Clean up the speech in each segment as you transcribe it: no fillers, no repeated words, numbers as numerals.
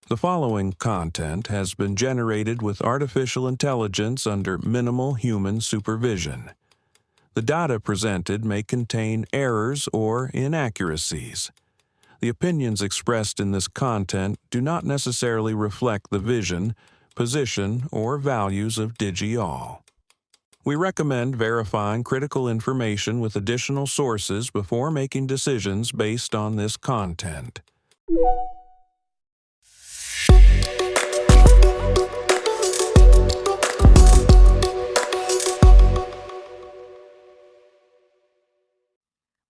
The following content has been generated with artificial intelligence under minimal human supervision. The data presented may contain errors or inaccuracies. The opinions expressed in this content do not necessarily reflect the vision, position, or values of Digi-all. We recommend verifying critical information with additional sources before making decisions based on this content.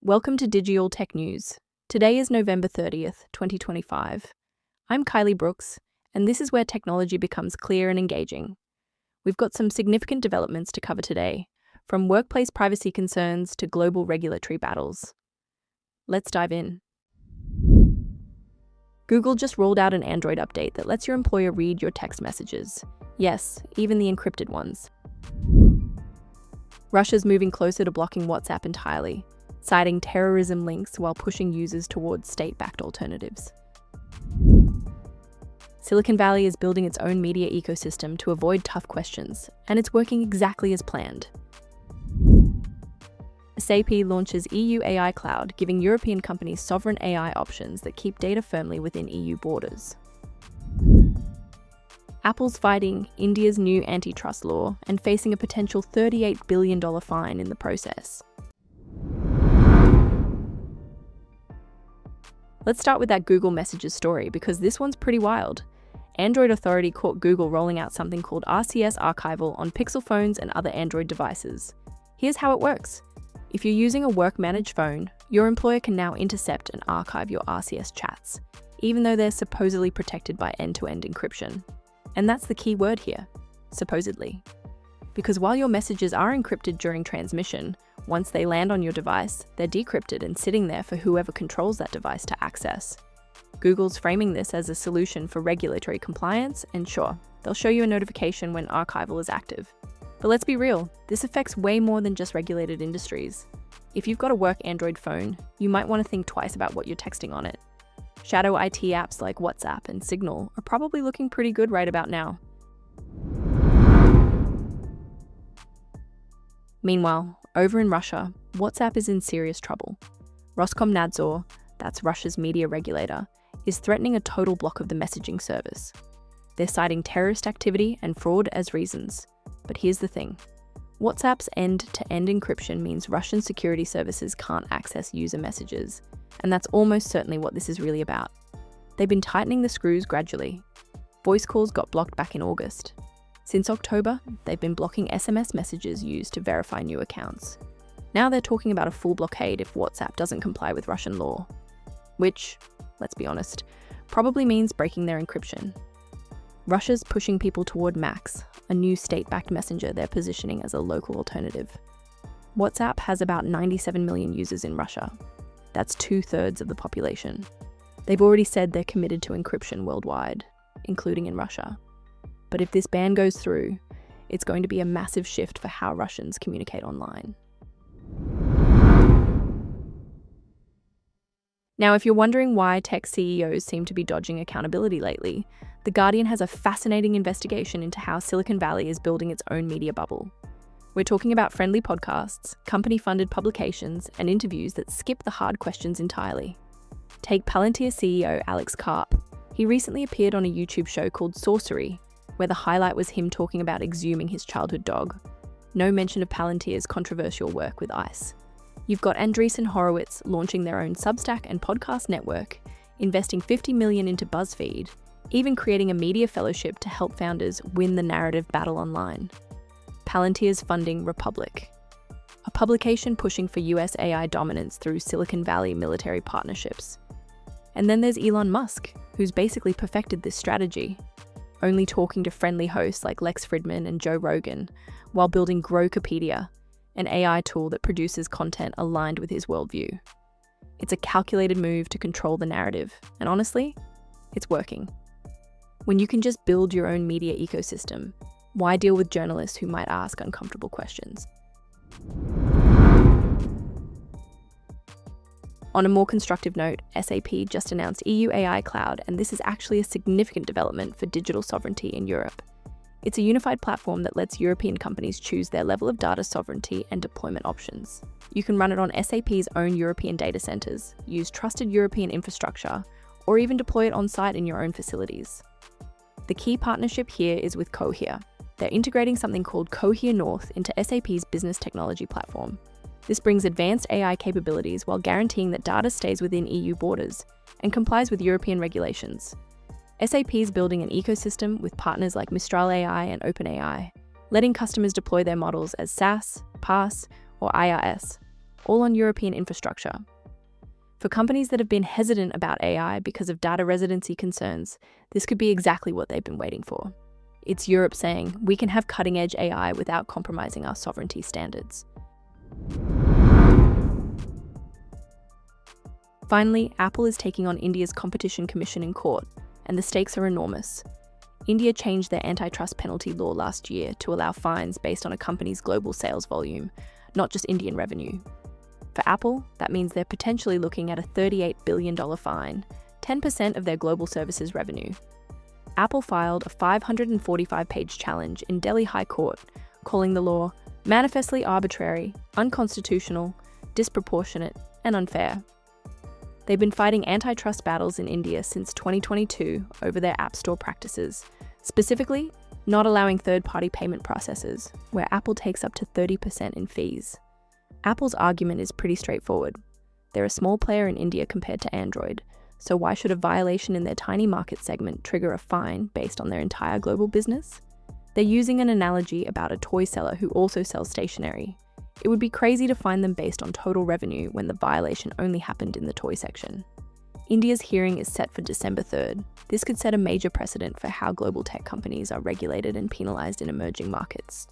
Welcome to Digi-all Tech News. Today is November 30th, 2025. I'm Kylie Brooks, and this is where technology becomes clear and engaging. We've got some significant developments to cover today, from workplace privacy concerns to global regulatory battles. Let's dive in. Google just rolled out an Android update that lets your employer read your text messages. Yes, even the encrypted ones. Russia's moving closer to blocking WhatsApp entirely, citing terrorism links while pushing users towards state-backed alternatives. Silicon Valley is building its own media ecosystem to avoid tough questions, and it's working exactly as planned. SAP launches EU AI Cloud, giving European companies sovereign AI options that keep data firmly within EU borders. Apple's fighting India's new antitrust law and facing a potential $38 billion fine in the process. Let's start with that Google Messages story, because this one's pretty wild. Android Authority caught Google rolling out something called RCS Archival on Pixel phones and other Android devices. Here's how it works. If you're using a work-managed phone, your employer can now intercept and archive your RCS chats, even though they're supposedly protected by end-to-end encryption. And that's the key word here, supposedly. Because while your messages are encrypted during transmission, once they land on your device, they're decrypted and sitting there for whoever controls that device to access. Google's framing this as a solution for regulatory compliance, and sure, they'll show you a notification when archival is active. But let's be real, this affects way more than just regulated industries. If you've got a work Android phone, you might want to think twice about what you're texting on it. Shadow IT apps like WhatsApp and Signal are probably looking pretty good right about now. Meanwhile, over in Russia, WhatsApp is in serious trouble. Roskomnadzor, that's Russia's media regulator, is threatening a total block of the messaging service. They're citing terrorist activity and fraud as reasons. But here's the thing. WhatsApp's end-to-end encryption means Russian security services can't access user messages, and that's almost certainly what this is really about. They've been tightening the screws gradually. Voice calls got blocked back in August. Since October, they've been blocking SMS messages used to verify new accounts. Now they're talking about a full blockade if WhatsApp doesn't comply with Russian law. Which, let's be honest, probably means breaking their encryption. Russia's pushing people toward Max, a new state-backed messenger they're positioning as a local alternative. WhatsApp has about 97 million users in Russia. That's 2/3 of the population. They've already said they're committed to encryption worldwide, including in Russia. But if this ban goes through, it's going to be a massive shift for how Russians communicate online. Now, if you're wondering why tech CEOs seem to be dodging accountability lately, The Guardian has a fascinating investigation into how Silicon Valley is building its own media bubble. We're talking about friendly podcasts, company-funded publications, and interviews that skip the hard questions entirely. Take Palantir CEO Alex Karp. He recently appeared on a YouTube show called Sorcery, where the highlight was him talking about exhuming his childhood dog. No mention of Palantir's controversial work with ICE. You've got Andreessen Horowitz launching their own Substack and podcast network, investing $50 million into BuzzFeed, even creating a media fellowship to help founders win the narrative battle online. Palantir's funding Republic, a publication pushing for US AI dominance through Silicon Valley military partnerships. And then there's Elon Musk, who's basically perfected this strategy, only talking to friendly hosts like Lex Fridman and Joe Rogan, while building Growcopedia, an AI tool that produces content aligned with his worldview. It's a calculated move to control the narrative, and honestly, it's working. When you can just build your own media ecosystem, why deal with journalists who might ask uncomfortable questions? On a more constructive note, SAP just announced EU AI Cloud, and this is actually a significant development for digital sovereignty in Europe. It's a unified platform that lets European companies choose their level of data sovereignty and deployment options. You can run it on SAP's own European data centers, use trusted European infrastructure, or even deploy it on-site in your own facilities. The key partnership here is with Cohere. They're integrating something called Cohere North into SAP's business technology platform. This brings advanced AI capabilities while guaranteeing that data stays within EU borders and complies with European regulations. SAP is building an ecosystem with partners like Mistral AI and OpenAI, letting customers deploy their models as SaaS, PaaS, or IaaS, all on European infrastructure. For companies that have been hesitant about AI because of data residency concerns, this could be exactly what they've been waiting for. It's Europe saying, we can have cutting-edge AI without compromising our sovereignty standards. Finally, Apple is taking on India's Competition Commission in court, and the stakes are enormous. India changed their antitrust penalty law last year to allow fines based on a company's global sales volume, not just Indian revenue. For Apple, that means they're potentially looking at a $38 billion fine, 10% of their global services revenue. Apple filed a 545-page challenge in Delhi High Court, calling the law manifestly arbitrary, unconstitutional, disproportionate, and unfair. They've been fighting antitrust battles in India since 2022 over their App Store practices, specifically not allowing third-party payment processors, where Apple takes up to 30% in fees. Apple's argument is pretty straightforward. They're a small player in India compared to Android, so why should a violation in their tiny market segment trigger a fine based on their entire global business? They're using an analogy about a toy seller who also sells stationery. It would be crazy to fine them based on total revenue when the violation only happened in the toy section. India's hearing is set for December 3rd. This could set a major precedent for how global tech companies are regulated and penalized in emerging markets.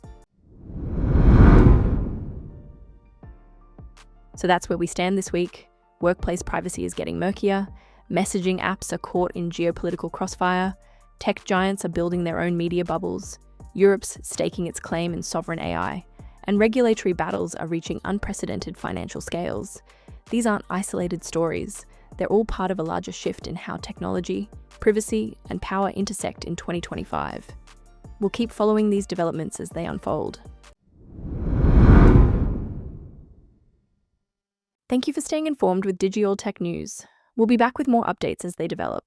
So that's where we stand this week. Workplace privacy is getting murkier, messaging apps are caught in geopolitical crossfire, tech giants are building their own media bubbles, Europe's staking its claim in sovereign AI, and regulatory battles are reaching unprecedented financial scales. These aren't isolated stories. They're all part of a larger shift in how technology, privacy, and power intersect in 2025. We'll keep following these developments as they unfold. Thank you for staying informed with Digi-all Tech News. We'll be back with more updates as they develop.